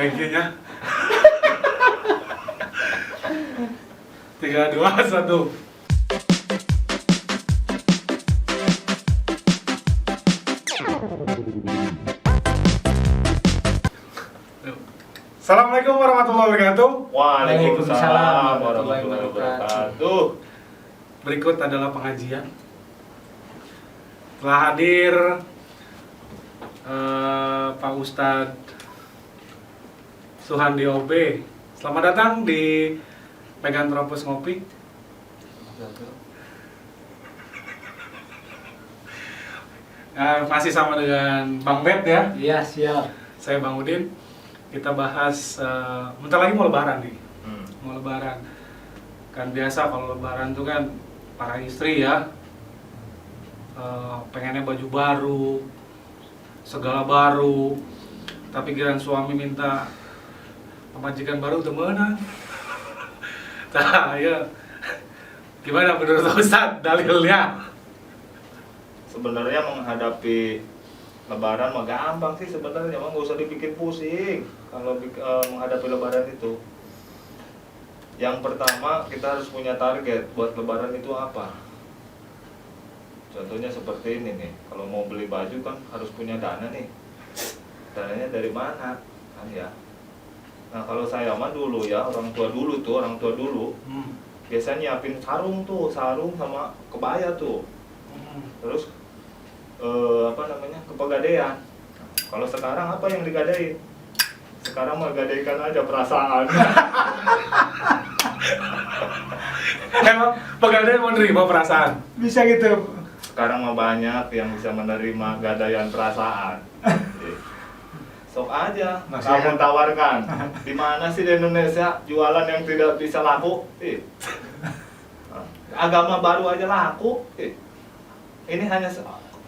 Thank you-nya. 3, 2, 1. Assalamualaikum warahmatullahi wabarakatuh. Waalaikumsalam warahmatullahi wabarakatuh. Berikut adalah pengajian. Telah hadir Pak Ustadz Suhandi OB. Selamat datang di Megantropus Ngopi. Masih sama dengan Bang Bet ya. Iya, siap. Saya Bang Udin. Kita bahas bentar lagi mau lebaran nih. Mau lebaran. Kan biasa kalau lebaran tuh kan para istri ya pengennya baju baru, segala baru. Tapi giliran suami minta pemajikan baru tuh mana? Nah, ya. Gimana menurut Ustadz dalilnya? Sebenarnya menghadapi Lebaran mah gampang sih sebenarnya, mah nggak usah dibikin pusing kalau menghadapi Lebaran itu. Yang pertama kita harus punya target buat Lebaran itu apa. Contohnya seperti ini nih, kalau mau beli baju kan harus punya dana nih. Dananya dari mana kan ya? Nah kalau saya mah dulu ya, orang tua dulu biasanya nyiapin sarung sama kebaya tuh. Terus kepegadaian. Kalau sekarang apa yang digadain? Sekarang mah gadaikan aja perasaan. Emang pegadaian menerima perasaan? Bisa gitu. Sekarang mah banyak yang bisa menerima gadaian perasaan. Sok aja, kamu tawarkan. Di mana sih di Indonesia jualan yang tidak bisa laku? Agama baru aja laku. Ini hanya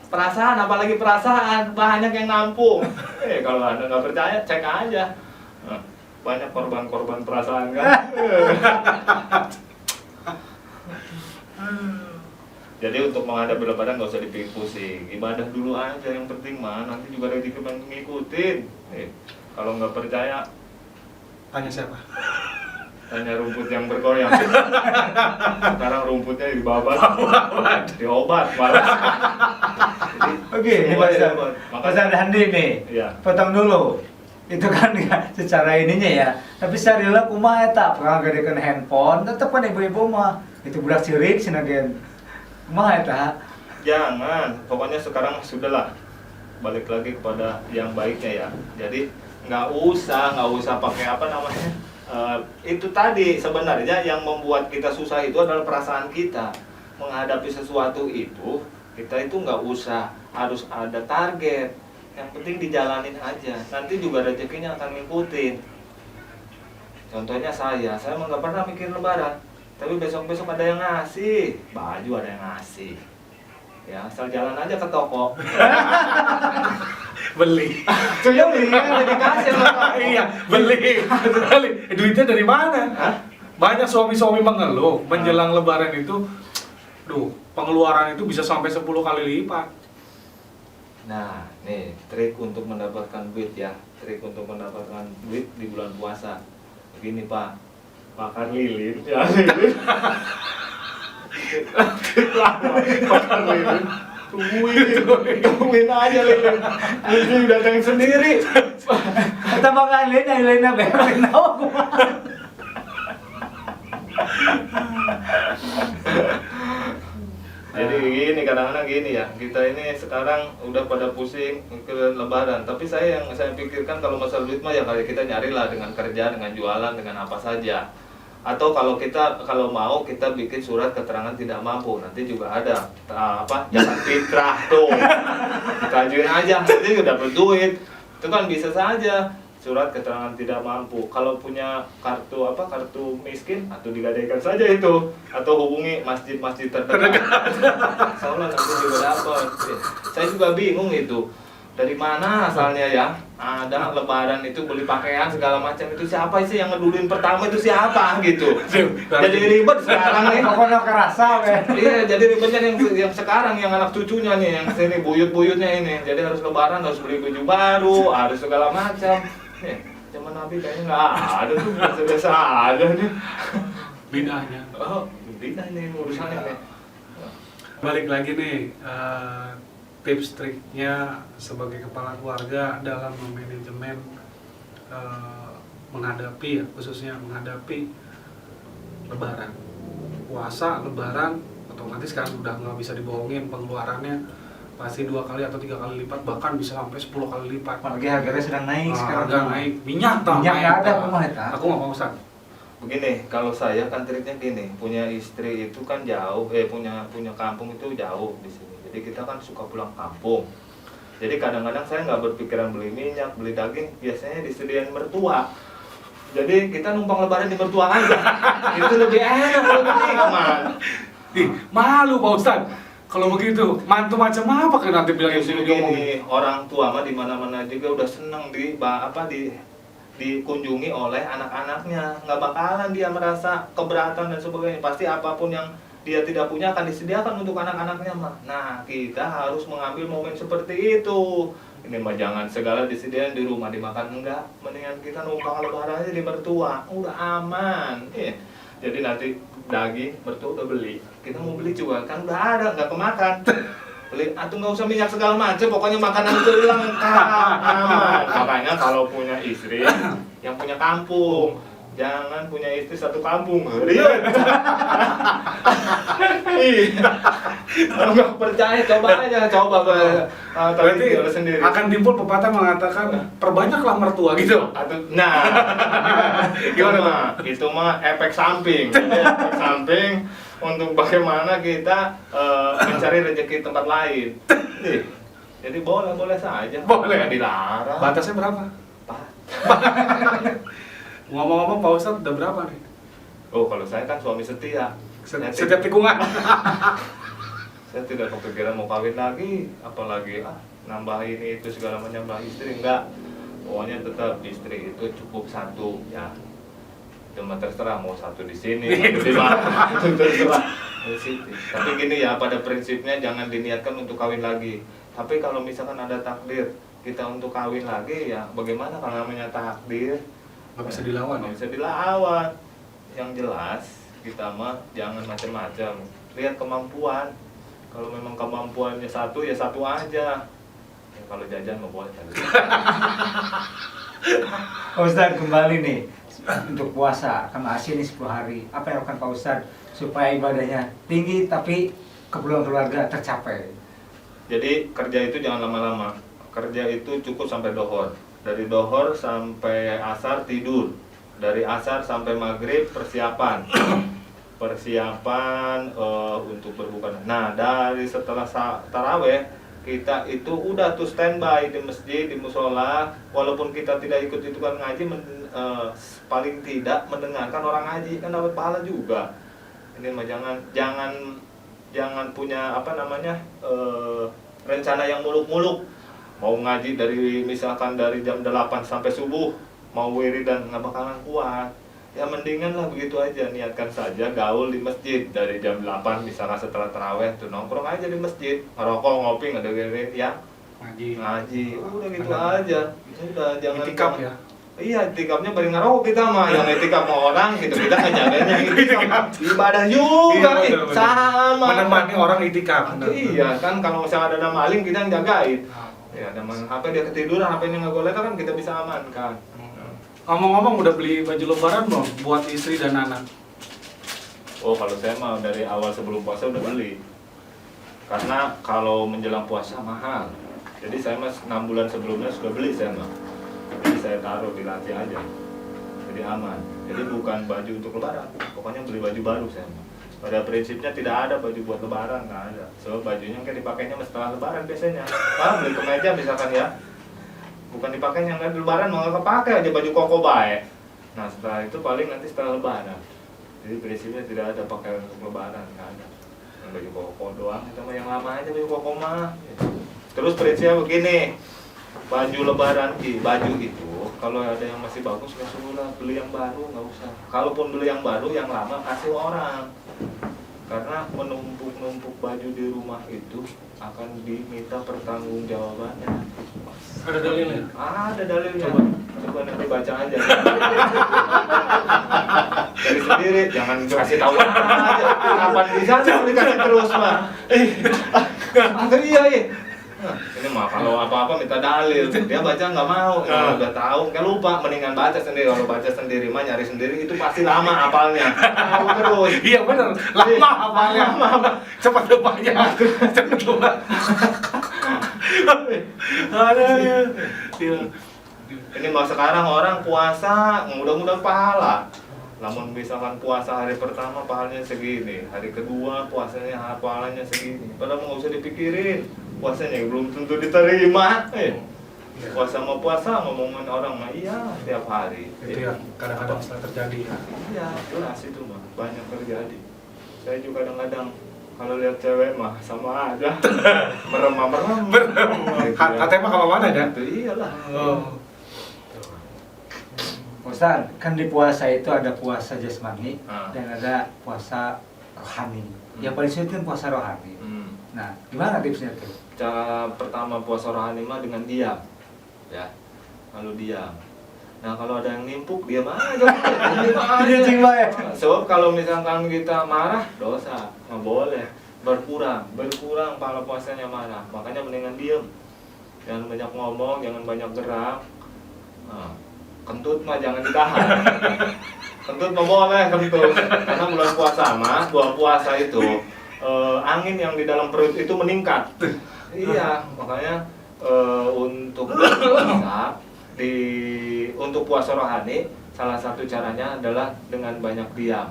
perasaan, apalagi perasaan, banyak yang nampung. Kalau Anda nggak percaya, cek aja. Banyak korban-korban perasaan kan. Jadi untuk menghadapi Lebaran nggak usah dipikir pusing, ibadah dulu aja yang penting mah, nanti juga rezeki ngikutin. Kalau nggak percaya, Tanya siapa? tanya rumput yang bergoyang. Sekarang rumputnya dibabat, diobat malah. Oke, ini Pak Handi nih. Iya. Potong dulu. Itu kan ya, secara ininya ya. Tapi sarila kumaha eta, pernah gadekeun handphone, tetep kan ibu-ibu mah itu budak sirik sinagen. Kumaha eta? Jangan, pokoknya sekarang sudahlah, balik lagi kepada yang baiknya ya. Jadi nggak usah pakai apa namanya. Itu tadi sebenarnya yang membuat kita susah itu adalah perasaan kita menghadapi sesuatu itu. Kita itu nggak usah harus ada target, yang penting dijalanin aja, nanti juga rezekinya akan ngikutin. Contohnya saya mah nggak pernah mikir Lebaran, tapi besok ada yang ngasih baju, ada yang ngasih ya, asal jalan aja ke toko Beli. ya beli kan dikasih Iya, beli. Duitnya dari mana? Banyak suami-suami mengeluh menjelang Lebaran itu, pengeluaran itu bisa sampai 10 kali lipat. Nah, nih trik untuk mendapatkan duit ya. Trik untuk mendapatkan duit di bulan puasa. Begini Pak, makan lilin ya, lilin. Makan lilin. Tungguin aja lilin. Lilin datang sendiri. Eta makan lain-lainna bebein naon kumaha. Jadi gini, kadang-kadang gini ya, kita ini sekarang udah pada pusing ke Lebaran. Tapi yang saya pikirkan kalau masalah duit mah ya kayak kita nyarilah dengan kerja, dengan jualan, dengan apa saja. Atau kalau mau kita bikin surat keterangan tidak mampu, nanti juga ada jalan fitrah tuh. Kita ajuin aja, nanti udah dapet duit. Itu kan bisa saja. Surat keterangan tidak mampu. Kalau punya kartu miskin, atau digadaikan saja itu, atau hubungi masjid-masjid terdekat. Soalnya nanti juga dapat. Saya juga bingung itu. Dari mana asalnya ya? Ada Lebaran itu beli pakaian segala macam, itu siapa sih yang ngeduluin pertama, itu siapa gitu. Jadi ribet sekarang nih. Pokoknya kerasa weh. Iya, jadi ribetnya yang sekarang, yang anak cucunya nih, yang sini buyut-buyutnya ini. Jadi harus Lebaran, harus beli baju baru, harus segala macam. Nih, zaman Nabi kayaknya nggak ada tuh, biasa-biasa aja nih. Bidahnya. Oh, beda nih urusannya nih. Balik lagi nih, tips triknya sebagai kepala keluarga dalam memanajemen menghadapi ya, khususnya menghadapi Lebaran, puasa, Lebaran, otomatis kan udah nggak bisa dibohongin pengeluarannya pasti 2 kali atau 3 kali lipat, bahkan bisa sampai 10 kali lipat. Apalagi harganya sedang naik sekarang. Harga naik, minyak tak Minyak naik. nggak ada, tak. kumaha eta? Aku nggak mau Ustaz. Begini, kalau saya kan triknya gini, punya istri itu kan jauh, punya kampung itu jauh di sini. Jadi kita kan suka pulang kampung. Jadi kadang-kadang saya nggak berpikiran beli minyak, beli daging, biasanya disediain mertua. Jadi kita numpang lebaran di mertua aja. Itu lebih enak, lebih nikmat. Ih, malu Pak Ustaz. Kalau begitu, mantu macam apa kan nanti bilang Justru gini, orang tua mah di mana-mana juga udah seneng dikunjungi oleh anak-anaknya, nggak bakalan dia merasa keberatan dan sebagainya. Pasti apapun yang dia tidak punya akan disediakan untuk anak-anaknya mah. Nah, kita harus mengambil momen seperti itu. Ini mah jangan segala disediain di rumah dimakan, enggak. Mendingan kita numpang lebaran aja di mertua, udah aman. Jadi nanti daging mertua udah beli, kita mau beli juga kan udah ada, nggak kemakan. Beli, atau nggak usah minyak segala macam, pokoknya makanan itu lengkap, aman. Makanya kalau punya istri yang punya kampung, jangan punya istri satu kampung. Iya. Kalau nggak percaya coba aja, coba Berarti tapi sendiri. akan timbul pepatah mengatakan perbanyaklah mertua gitu. Atau nah itu mah efek samping. Jadi efek samping untuk bagaimana kita mencari rezeki tempat lain. Jadi boleh saja, Boleh. nggak dilarang. Batasnya berapa? Pak. Ngomong-ngomong Pak Ustaz udah berapa nih? Oh, kalau saya kan suami setia. Setiap tikungan. Saya tidak kepikiran mau kawin lagi, apalagi nambah ini itu segala macam, nambah istri enggak. Pokoknya tetap istri itu cukup satu ya. Cuma terserah mau satu di sini, satu di mana, itu terserah. Tapi gini ya, pada prinsipnya jangan diniatkan untuk kawin lagi. Tapi kalau misalkan ada takdir kita untuk kawin lagi ya, bagaimana kalau namanya takdir? Nggak bisa dilawan Nggak ya? bisa dilawan. Yang jelas kita mah jangan macam-macam. Lihat kemampuan. Kalau memang kemampuannya satu ya satu aja. Ya, kalau jajan mah boleh. Pak Ustadz kembali nih untuk puasa kan masih nih 10 hari. Apa yang akan Pak Ustadz supaya ibadahnya tinggi tapi keperluan keluarga tercapai? Jadi kerja itu jangan lama-lama. Kerja itu cukup sampai dohor. Dari dohor sampai asar tidur. Dari asar sampai maghrib persiapan. Untuk berbuka. Nah, dari setelah taraweh kita itu udah tuh standby di masjid, di musola. Walaupun kita tidak ikut itu kan ngaji, paling tidak mendengarkan orang ngaji kan dapat pahala juga. Ini mah jangan punya rencana yang muluk-muluk. Mau ngaji misalkan dari jam 8 sampai subuh, mau wiridan nggak bakalan kuat. Ya mendingan lah begitu aja, niatkan saja gaul di masjid dari jam 8 misalkan setelah taraweh tuh nongkrong aja di masjid, ngerokok, ngopi, ngedengerin ya ngaji, udah gitu aja. Udah jangan Itikaf ya? Iya, itikafnya bari ngerokok kita mah, yang itikaf mau orang gitu, kita ngejaganya itikaf. Ibadah juga, Iya, bener. sama. Menemani orang itikaf. Iya kan, kalau misalnya ada maling kita yang jagain. Ya, ada maling HP dia ketiduran, HP-nya nggak boleh kan kita bisa amankan. Ngomong-ngomong udah beli baju lebaran belum buat istri dan anak? Oh, kalau saya mah dari awal sebelum puasa udah beli. Karena kalau menjelang puasa mahal. Jadi saya mah 6 bulan sebelumnya sudah beli saya mah. Jadi saya taruh di lantai aja. Jadi aman. Jadi bukan baju untuk lebaran. Pokoknya beli baju baru saya mah. Pada prinsipnya tidak ada baju buat lebaran, nggak ada. So bajunya kan dipakainya setelah lebaran biasanya. Beli kemeja misalkan ya. Bukan dipakai yang kan lebaran, mau nggak kepake aja baju koko baik. Nah setelah itu paling nanti setelah lebaran. Jadi prinsipnya tidak ada pakaian untuk lebaran, nggak ada. Yang baju koko doang, itu mah yang lama aja baju koko mah. Terus prinsipnya begini, baju lebaran baju itu kalau ada yang masih bagus nggak usah beli yang baru, nggak usah. Kalaupun beli yang baru, yang lama kasih orang. Karena menumpuk-numpuk baju di rumah itu akan diminta pertanggungjawabannya. Ada dalilnya? Ada dalilnya. Coba. Coba nanti baca aja. Dari sendiri, jangan kasih tahu aja. Kapan bisa dikasih terus mah. Iya. Ini mah kalau apa-apa minta dalil, dia baca nggak mau, udah tahu, kan lupa, mendingan baca sendiri. Kalau baca sendiri mah nyari sendiri itu pasti lama hafalnya, tahu terus. Iya benar, lama hafalnya. Cepat lupanya, cepat lupa. Ada ya. Ini mah sekarang orang puasa, mudah-mudahan pahala. Namun misalkan puasa hari pertama pahalanya segini, hari kedua puasanya pahalanya segini. Padahal nggak usah dipikirin, puasanya belum tentu diterima. Puasa mau puasa, ngomongin orang mah iya tiap hari. Itu ya kadang-kadang setelah terjadi ya. Iya, jelas itu mah banyak terjadi. Saya juga kadang-kadang kalau lihat cewek mah sama aja merem. Katanya mah kemana-mana ya? Itu iyalah. Oh. Ustaz, kan di puasa itu ada puasa jasmani Ah. dan ada puasa rohani. Yang paling sulit kan puasa rohani. Nah, gimana tipsnya tuh? Cara pertama puasa rohani mah dengan diam, ya. Kalau diam. Nah kalau ada yang nimpuk diam aja. Iya jiwa ya. Sebab kalau misalkan kita marah dosa, nggak boleh. Berkurang pahala puasanya marah. Makanya mendingan diam. Jangan banyak ngomong, jangan banyak gerak. Nah, kentut mah jangan ditahan. Kentut mah boleh kentut. Karena bulan puasa itu angin yang di dalam perut itu meningkat. Iya, makanya untuk puasa untuk puasa rohani salah satu caranya adalah dengan banyak diam.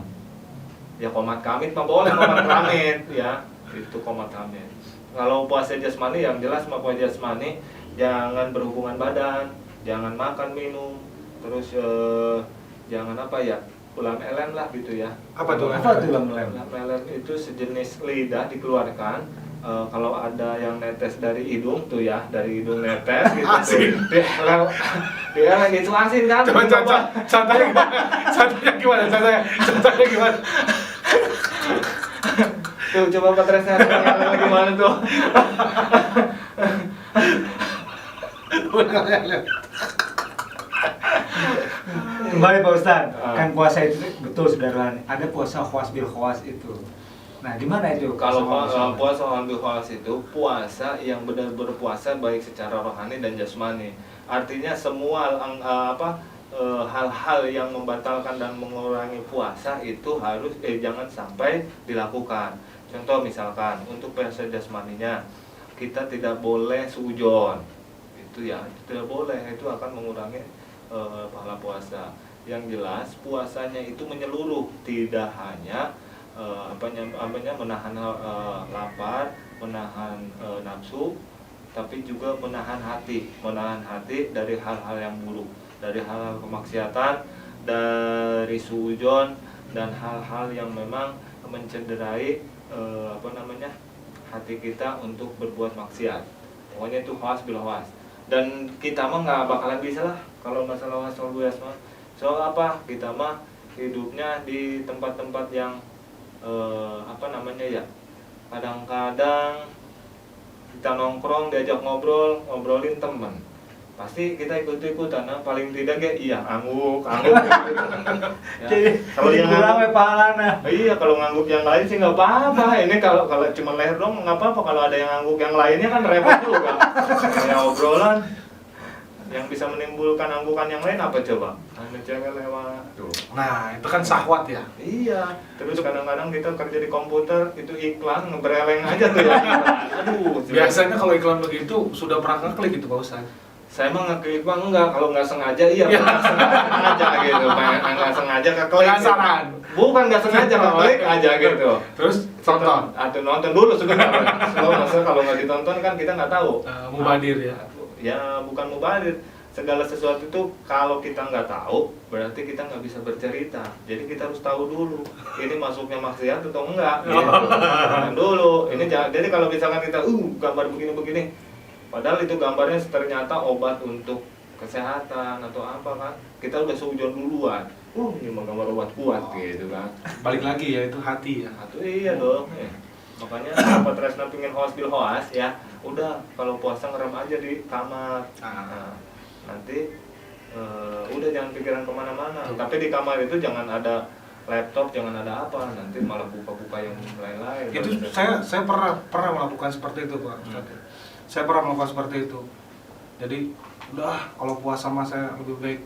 Ya komat kamit mah boleh komat kamit ya. Itu komat kamit. Kalau puasa jasmani yang jelas mah puasa jasmani jangan berhubungan badan, jangan makan minum, terus jangan apa ya? Ulam elen lah gitu ya. Apa tuh? Apa tuh ulam lem? Ulam elen itu sejenis lidah dikeluarkan. Kalau ada yang netes dari hidung tuh ya, dari hidung netes gitu Asin. tuh. Dia lagi itu asin kan? Coba contohnya gimana? Contohnya gimana? Tuh coba potresnya gimana tuh? Kembali Pak Ustaz, Ah. kan puasa itu betul sebenarnya ada puasa khawas bil khawas itu. Nah, gimana itu? Kalau puasa puasa ambil khawas itu puasa yang benar-benar puasa baik secara rohani dan jasmani. Artinya semua hal-hal yang membatalkan dan mengurangi puasa itu harus jangan sampai dilakukan. Contoh misalkan untuk puasa jasmaninya kita tidak boleh suudzon. Itu ya, itu tidak boleh, itu akan mengurangi pahala puasa. Yang jelas puasanya itu menyeluruh, tidak hanya menahan lapar, menahan nafsu, tapi juga menahan hati dari hal-hal yang buruk, dari hal-hal kemaksiatan, dari suudzon dan hal-hal yang memang mencederai hati kita untuk berbuat maksiat. Pokoknya itu khawas bil khawas. Dan kita mah nggak bakalan bisa lah kalau masalah wasol bias mah. Soal apa? Kita mah hidupnya di tempat-tempat yang kadang-kadang kita nongkrong diajak ngobrolin temen, pasti kita ikut-ikutan. Nah, paling tidak angguk ya. Jadi Kalau yang kurang ngangguk- pahalana. Iya, kalau ngangguk yang lain sih nggak apa-apa. Ini kalau cuma leher dong nggak apa-apa. Kalau ada yang ngangguk yang lainnya kan repot juga. Kayak obrolan yang bisa menimbulkan anggukan yang lain apa coba? Ada cewek lewat. Tuh. Nah, itu kan syahwat ya. Iya. Terus kadang-kadang kita kerja di komputer itu iklan ngebereleng aja tuh ya. Aduh. Biasanya kalau iklan begitu sudah pernah ngeklik gitu Pak Ustaz. Saya mah ngeklik mah enggak, kalau nggak sengaja nggak sengaja gitu, nggak sengaja keklik. Penasaran. Bukan nggak sengaja keklik aja gitu. Terus tonton. Atau nonton dulu sebentar. Kalau nggak ditonton kan kita nggak tahu. Mubadir ya. Ya bukan mubadir. Segala sesuatu itu kalau kita nggak tahu berarti kita nggak bisa bercerita. Jadi kita harus tahu dulu ini masuknya maksiat atau enggak. Gitu. Tahu dulu. Jadi kalau misalkan kita gambar begini-begini, padahal itu gambarnya ternyata obat untuk kesehatan atau apa kan, kita udah suudzon duluan. ini mah gambar obat kuat gitu kan. Balik lagi ya, itu hati ya. Atau iya dong. Makanya apa Tresna pingin hoas bil hoas ya. Udah kalau puasa ngerem aja di kamar. Nah, nanti udah jangan pikiran kemana-mana. Tapi di kamar itu jangan ada laptop, jangan ada apa. Nanti malah buka-buka yang lain-lain. Itu saya pernah melakukan seperti itu Pak Ustadz. Saya pernah melakukan seperti itu. Jadi udah kalau puasa mah saya lebih baik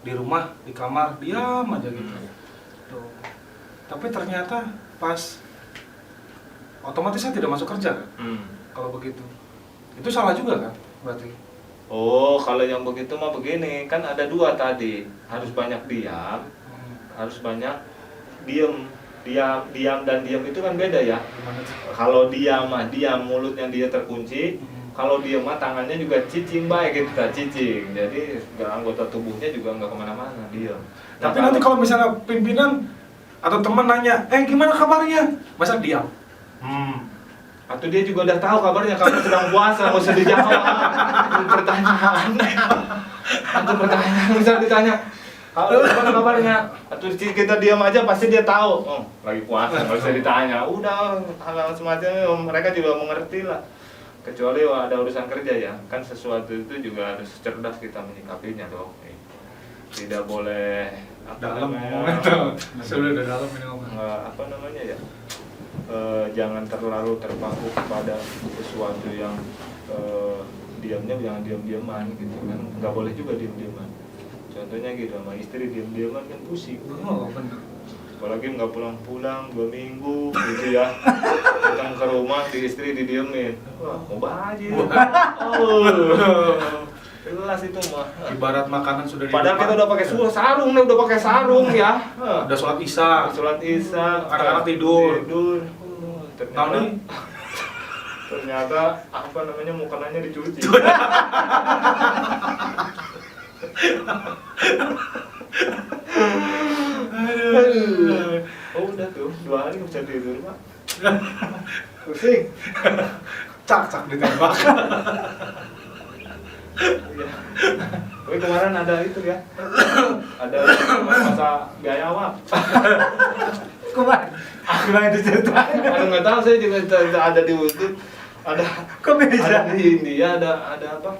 di rumah, di kamar, diam aja gitu. Tuh. Tapi ternyata pas otomatis saya tidak masuk kerja kan? Kalau begitu. Itu salah juga kan berarti? Oh, kalau yang begitu mah begini, kan ada dua tadi. Harus banyak diam, harus banyak diem. Diam dan diam itu kan beda ya. Gimana sih? Kalau diam mah diam, mulutnya dia terkunci. Kalau diam mah tangannya juga cicing baik gitu, cicing. Jadi anggota tubuhnya juga nggak kemana-mana, diam. Tapi nanti kalau misalnya pimpinan atau teman nanya, gimana kabarnya? Masa diam? Atau dia juga udah tahu kabarnya kamu sedang puasa, nggak usah dijawab. Pertanyaan. Atau pertanyaan misal ditanya, halo gimana kabarnya? Atau kita diam aja pasti dia tahu. Oh, lagi puasa, nggak usah ditanya. Udah hal-hal semacamnya mereka juga mengerti lah. Kecuali ada urusan kerja ya, kan sesuatu itu juga harus cerdas kita menyikapinya dong. Tidak boleh Dalam ngomong itu. Sudah dalam ini ngomong. apa namanya ya? Jangan terlalu terpaku kepada sesuatu yang diamnya jangan diam-diaman gitu kan, nggak boleh juga diam-diaman. Contohnya gitu, sama istri diam-diaman kan pusing. Oh benar. Apalagi nggak pulang-pulang 2 minggu gitu ya, datang ke rumah di istri didiemin, wah mau baji. Jelas itu mah. Ibarat makanan sudah di Padahal kita depan. udah pakai sarung nih, udah pakai sarung ya. Udah sholat isya. Sholat isya, Anak-anak tidur. Ternyata, Tahun ini ternyata apa namanya mukananya dicuci. Aduh. Oh udah tuh 2 hari nggak bisa tidur pak. Pusing. cak ditembak. Iya. Tapi kemarin ada itu ya. Ada masa biaya awak. Kemarin, gimana itu ceritanya? Aduh nggak tahu saya juga ada di YouTube. Ada Kok bisa? ada di India ada apa?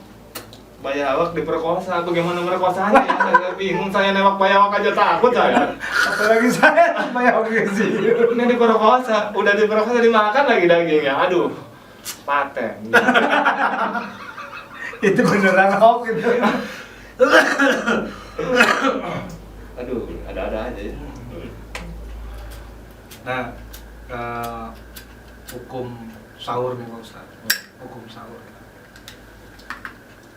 Bayi awak diperkosa, bagaimana merkosanya ya? Saya bingung, saya nembak bayi awak aja takut saya. Apalagi saya banyak sih. Ini diperkosa, udah diperkosa dimakan lagi dagingnya, aduh, paten. Itu beneran hoax itu. Aduh, ada-ada aja ya. Nah, hukum sahur nih Pak Ustaz. Hukum sahur.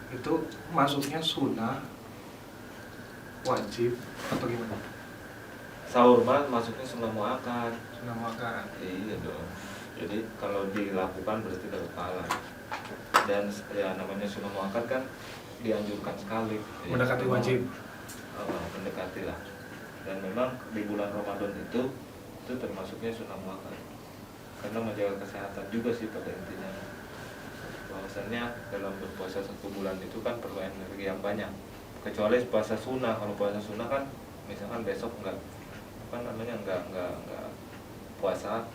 Itu masuknya sunnah, wajib atau gimana? Sahur mah masuknya sunnah muakkad. Sunnah makan. Iya dong. Jadi kalau dilakukan berarti dapat pahala. Dan ya namanya sunnah muakkad kan dianjurkan sekali. Mendekati wajib. Mendekati lah. Dan memang di bulan Ramadan itu termasuknya sunnah muakkad. Karena menjaga kesehatan juga sih pada intinya. Bahwasannya dalam berpuasa 1 bulan itu kan perlu energi yang banyak. Kecuali puasa sunnah. Kalau puasa sunnah kan misalkan besok enggak puasa,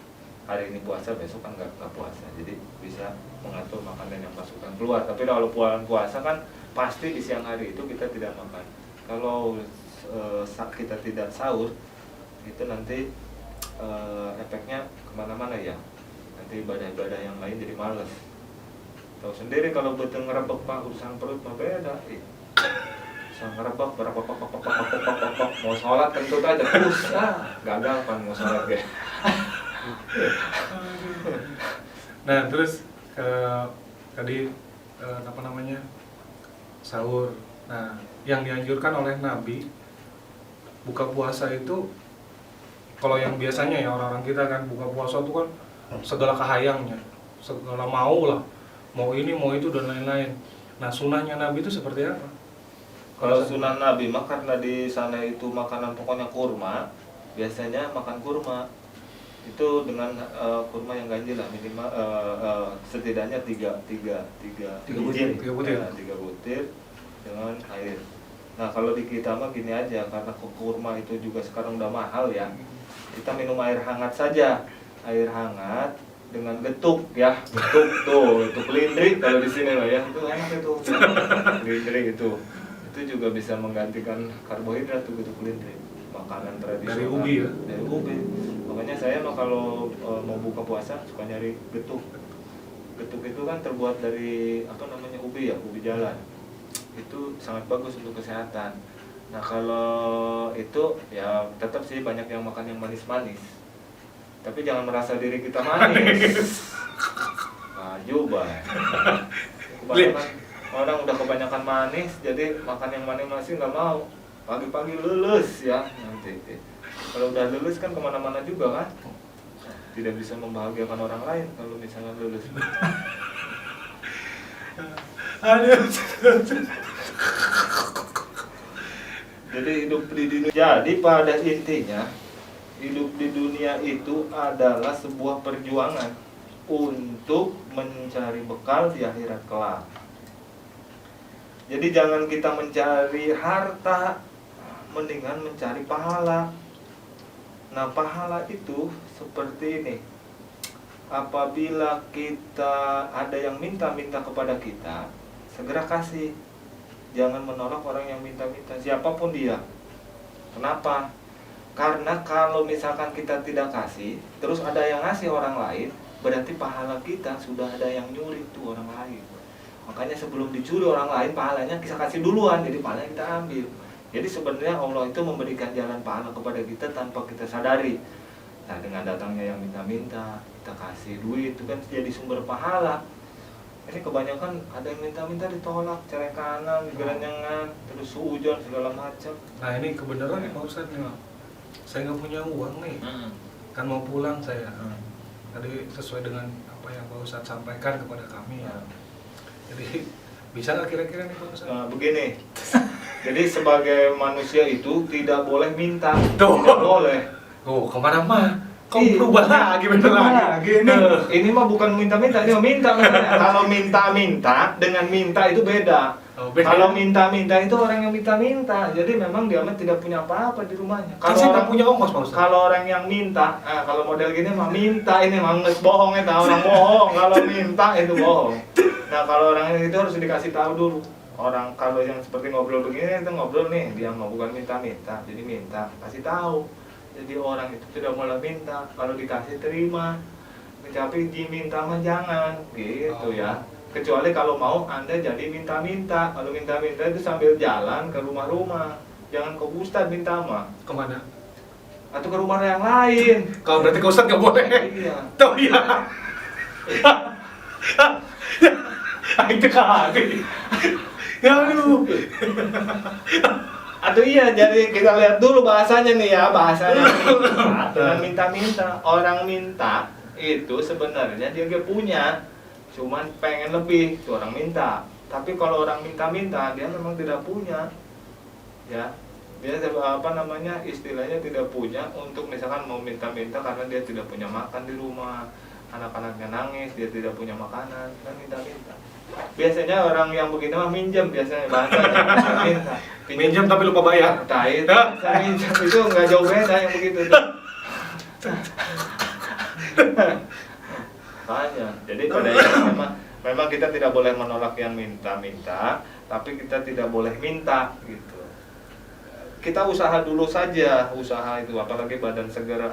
hari ini puasa, besok kan enggak puasa. Jadi bisa mengatur makanan yang masuk dan keluar. Tapi kalau puasa kan pasti di siang hari itu kita tidak makan. Kalau kita tidak sahur itu nanti efeknya kemana-mana ya. Nanti ibadah-ibadah yang lain jadi malas. Tahu sendiri kalau betul ngerebek pak urusan perut mah beda. Bisa ngerebek berapa mau sholat kentut aja terus gagal kan mau sholat kayak. Nah, terus tadi apa namanya? Sahur. Nah, yang dianjurkan oleh Nabi buka puasa itu kalau yang biasanya ya orang-orang kita kan buka puasa itu kan segala kahayangnya, segala mau lah. Mau ini, mau itu, dan lain-lain. Nah, sunnahnya Nabi itu seperti apa? Kalau sunnah Nabi mah karena di sana itu makanan pokoknya kurma, biasanya makan kurma itu dengan kurma yang ganjil lah minimal setidaknya tiga butir. tiga butir dengan air. Nah kalau di kita mah gini aja, karena kurma itu juga sekarang udah mahal ya, kita minum air hangat saja, air hangat dengan getuk ya, getuk tuh, itu kelindri kalau di sini loh ya, itu enak itu, kelindri itu juga bisa menggantikan karbohidrat tuh getuk kelindri, makanan tradisional Dari ubi ya? Dari ubi, makanya saya mah kalau mau buka puasa suka nyari getuk. Getuk itu kan terbuat dari apa namanya ubi ya, ubi jalan. Itu sangat bagus untuk kesehatan. Nah kalau itu ya tetap sih banyak yang makan yang manis-manis. Tapi jangan merasa diri kita manis. Maju bay. Kebanyakan orang udah kebanyakan manis, jadi makan yang manis-manis nggak mau. Pagi-pagi lulus ya nanti. Kalau udah lulus kan kemana-mana juga kan. Tidak bisa membahagiakan orang lain kalau misalnya lulus. Jadi hidup di dunia. Jadi pada intinya hidup di dunia itu adalah sebuah perjuangan untuk mencari bekal di akhirat kelak. Jadi jangan kita mencari harta, mendingan mencari pahala. Nah, pahala itu seperti ini. Apabila kita ada yang minta-minta kepada kita, segera kasih. Jangan menolak orang yang minta-minta, siapapun dia. Kenapa? Karena kalau misalkan kita tidak kasih, terus ada yang ngasih orang lain, berarti pahala kita sudah ada yang nyuri tuh orang lain. Makanya sebelum dicuri orang lain, pahalanya kita kasih duluan, jadi pahalanya kita ambil. Jadi sebenarnya Allah itu memberikan jalan pahala kepada kita tanpa kita sadari. Nah, dengan datangnya yang minta-minta, kita kasih duit, itu kan jadi sumber pahala. Ini kebanyakan ada yang minta-minta ditolak, cerai kanan, geranyangan, terus suujon segala macam. Nah ini kebenaran nih Pak Ustadz nih. Saya nggak punya uang nih, kan mau pulang saya. Tadi sesuai dengan apa yang Pak Ustadz sampaikan kepada kami ya. Jadi bisa nggak kira-kira nih Pak Ustadz? Nah, begini. Jadi sebagai manusia itu tidak boleh minta. Tuh. Tidak boleh. Oh kemana-mana? Kok Ih, berubah lagi bener lagi? Ini mah bukan minta-minta, ini mah minta. Kalau minta-minta dengan minta itu beda. Oh, beda. Kalau minta-minta itu orang yang minta-minta. Jadi memang dia mah tidak punya apa-apa di rumahnya. Kan saya nggak punya ongkos Pak Ustadz. Kalau orang yang minta, kalau model gini mah minta, ini mah nges bohong ya, orang bohong. Kalau minta itu bohong. Nah kalau orang itu harus dikasih tahu dulu. Orang kalau yang seperti ngobrol begini, kita ngobrol nih, dia mah bukan minta-minta, jadi minta, kasih tahu. Jadi orang itu tidak boleh minta, kalau dikasih terima, tapi diminta mah jangan, gitu ya. Kecuali kalau mau Anda jadi minta-minta, kalau minta-minta itu sambil jalan ke rumah-rumah, jangan ke Ustadz minta mah. Kemana? Atau ke rumah yang lain. Kalau berarti ke Ustadz nggak boleh. Iya. Tuh ya. Itu kali. Ya aduh. Atau iya, jadi kita lihat dulu bahasanya nih ya, bahasanya dengan minta-minta. Orang minta itu sebenarnya dia gak punya, cuman pengen lebih, itu orang minta. Tapi kalau orang minta-minta, dia memang tidak punya, ya. Dia apa namanya, istilahnya tidak punya untuk misalkan mau minta-minta karena dia tidak punya makan di rumah, anak-anaknya nangis, dia tidak punya makanan, dan minta-minta. Biasanya orang yang begini mah minjem biasanya bahasanya minta. Minjem tapi lupa bayar. Nah, minjem itu nggak jauh beda yang begitu tuh. Makanya, jadi pada intinya memang kita tidak boleh menolak yang minta-minta, tapi kita tidak boleh minta gitu. Kita usaha dulu saja, usaha itu apalagi badan segar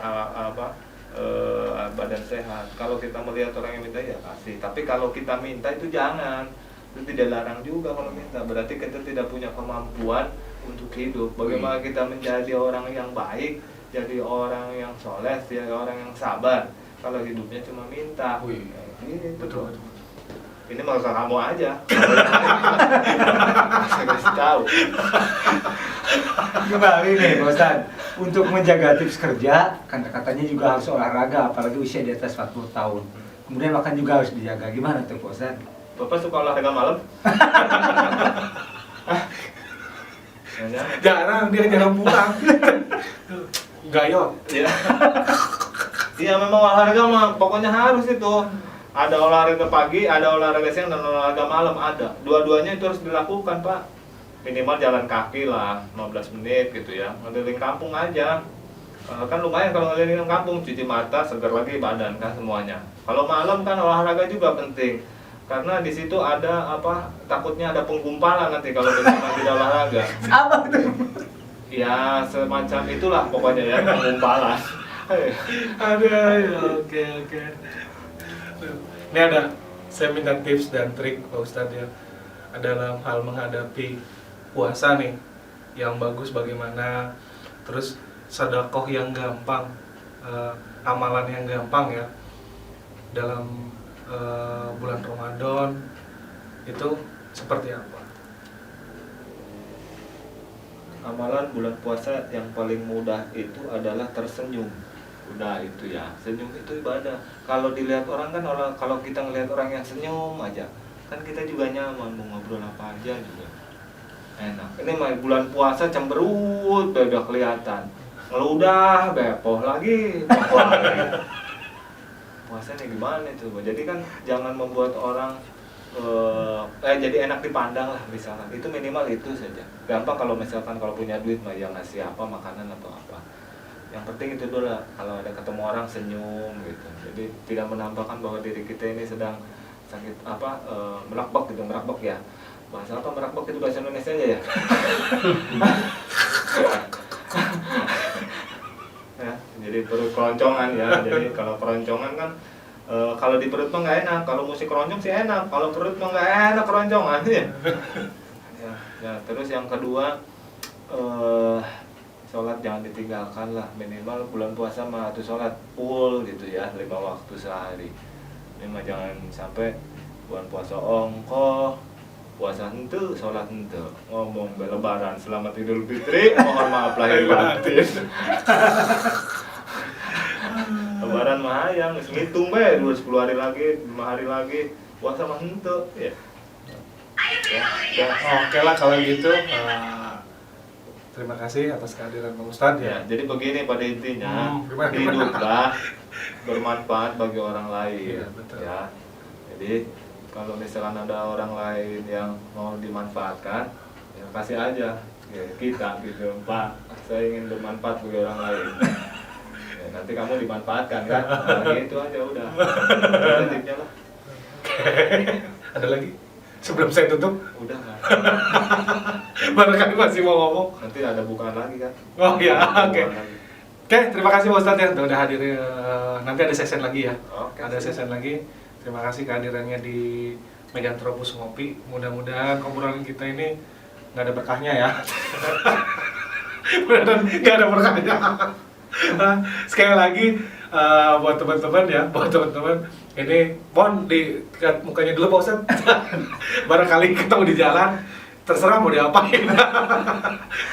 badan sehat. Kalau kita melihat orang yang minta ya kasih, tapi kalau kita minta itu jangan. Itu tidak larang juga kalau minta, berarti kita tidak punya kemampuan untuk hidup. Bagaimana kita menjadi orang yang baik, jadi orang yang soleh, jadi orang yang sabar kalau hidupnya cuma minta. Gitu. Betul. Ini masalah kamu aja. Saya kasih tahu. Kembali nih Pak Ustadz, untuk menjaga tips kerja, kan katanya juga harus olahraga, apalagi usia di atas 40 tahun. Kemudian makan juga harus dijaga. Gimana tuh Pak Ustadz? Bapak suka olahraga malam? Jarang, dia jarang pulang. Gayot. Iya. Iya memang olahraga mah pokoknya harus itu. Ada olahraga pagi, ada olahraga siang dan olahraga malam ada. Dua-duanya itu harus dilakukan, Pak. minimal jalan kaki lah 15 menit gitu ya, ngeliling kampung aja. Kan lumayan kalau ngeliling kampung, cuci mata, segar lagi badan kan semuanya. Kalau malam kan olahraga juga penting, karena di situ ada apa, takutnya ada penggumpalan nanti kalau misalkan tidak olahraga. Apa tuh? Ya semacam itulah pokoknya ya, penggumpalan. Ada ya, oke. Ini ada, saya minta tips dan trik Pak Ustadz ya, dalam hal menghadapi puasa nih, yang bagus bagaimana, terus sedekah yang gampang, amalan yang gampang ya dalam bulan Ramadan itu seperti apa? Amalan bulan puasa yang paling mudah itu adalah tersenyum. Udah itu ya, senyum itu ibadah. Kalau dilihat orang kan, kalau kita ngelihat orang yang senyum aja, kan kita juga nyaman, mau ngobrol apa aja juga enak. Ini mah bulan puasa cemberut, udah kelihatan. Ngeludah, bepoh lagi, bepoh lagi. Puasanya gimana itu? Jadi kan jangan membuat orang jadi enak dipandang lah misalkan. Itu minimal itu saja. Gampang kalau misalkan kalau punya duit mah ya ngasih apa, makanan atau apa. Yang penting itu dulu lah, kalau ada ketemu orang senyum gitu. Jadi tidak menampakkan bahwa diri kita ini sedang sakit apa, merakbak gitu, merakbak ya. Bahasa apa merakbak itu bahasa Indonesia aja ya? Ya, jadi perut keroncongan ya. Jadi kalau keroncongan kan kalau di perut mah nggak enak, kalau musik keroncong sih enak, kalau perut mah nggak enak keroncongan ya. Ya, terus yang kedua, sholat jangan ditinggalkan lah, minimal bulan puasa mah tuh sholat full gitu ya, 5 waktu sehari. Ini mah jangan sampai bulan puasa ongkoh, puasa henteu, sholat henteu, ngomong lebaran selamat Idul Fitri, mohon maaf lahir batin. Lebaran mah hayang, geus ngitung bae 10 hari lagi, 5 hari lagi, puasa mah henteu ya. Ya. Oke lah kalau gitu. Terima kasih atas kehadiran Pak Ustadz Ya, ya. jadi begini pada intinya, Gimana? hiduplah bermanfaat bagi orang lain. Iya, betul. Ya, jadi kalau misalkan ada orang lain yang mau dimanfaatkan, ya kasih aja ya, kita gitu, Pak, saya ingin bermanfaat bagi orang lain. Ya, nanti kamu dimanfaatkan kan? Nah, gitu aja udah. Itu tipsnya lah. Ada lagi? Sebelum saya tutup, Udah nggak? barangkali masih mau ngomong. Nanti ada bukaan lagi kan? Oh ya, Ada oke. bukaan lagi. Oke, terima kasih Pak Ustadz ya udah hadir. Nanti ada session lagi ya. Oke, Ada siap. session lagi. Terima kasih kehadirannya di Megantropus Ngopi. Mudah-mudahan obrolan kita ini nggak ada berkahnya ya. Mudah-mudahan nggak ada berkahnya. Sekali lagi buat teman-teman ini mohon diikat mukanya dulu Pak Ustadz. Barangkali ketemu di jalan, terserah mau diapain.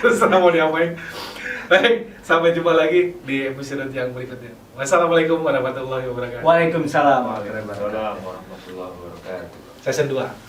Terserah mau diapain. Baik, sampai jumpa lagi di episode yang berikutnya. Wassalamualaikum warahmatullahi wabarakatuh. Waalaikumsalam. Waalaikumsalam warahmatullahi wabarakatuh. Session 2.